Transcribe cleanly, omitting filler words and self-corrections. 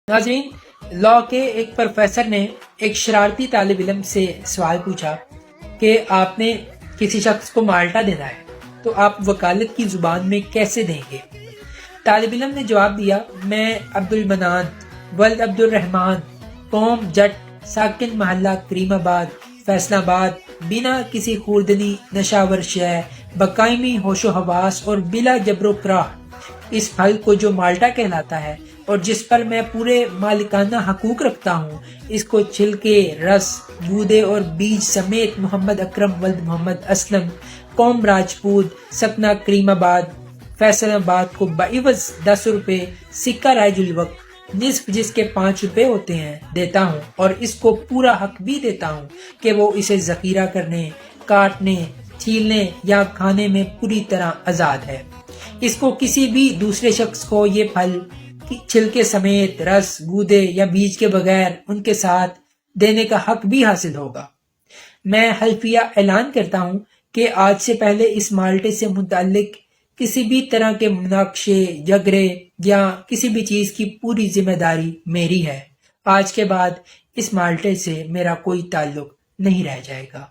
ناظرین، لا کے ایک پروفیسر نے ایک شرارتی طالب علم سے سوال پوچھا کہ آپ نے کسی شخص کو مالٹا دینا ہے تو آپ وکالت کی زبان میں کیسے دیں گے؟ طالب علم نے جواب دیا، میں عبد المنان ولد عبد الرحمان، قوم جٹ، ساکن محلہ کریم آباد، فیصل آباد، بنا کسی خوردنی نشاور شے، بقائمی ہوش و حواس اور بلا جبر و کراہ اس پھل کو جو مالٹا کہلاتا ہے اور جس پر میں پورے مالکانہ حقوق رکھتا ہوں، اس کو چھلکے، رس، گودے اور بیج سمیت محمد اکرم ولد محمد اسلم، قوم راجپوت، سکنہ کریم آباد، فیصل آباد کو بعوض 10 روپے سکہ رائج الوقت، نصف جس کے 5 روپے ہوتے ہیں، دیتا ہوں، اور اس کو پورا حق بھی دیتا ہوں کہ وہ اسے ذخیرہ کرنے، کاٹنے، چھیلنے یا کھانے میں پوری طرح آزاد ہے۔ اس کو کسی بھی دوسرے شخص کو یہ پھل چھلکے سمیت، رس، گودے یا بیج کے بغیر ان کے ساتھ دینے کا حق بھی حاصل ہوگا۔ میں حلفیہ اعلان کرتا ہوں کہ آج سے پہلے اس مالٹے سے متعلق کسی بھی طرح کے مناقشے، جھگڑے یا کسی بھی چیز کی پوری ذمہ داری میری ہے۔ آج کے بعد اس مالٹے سے میرا کوئی تعلق نہیں رہ جائے گا۔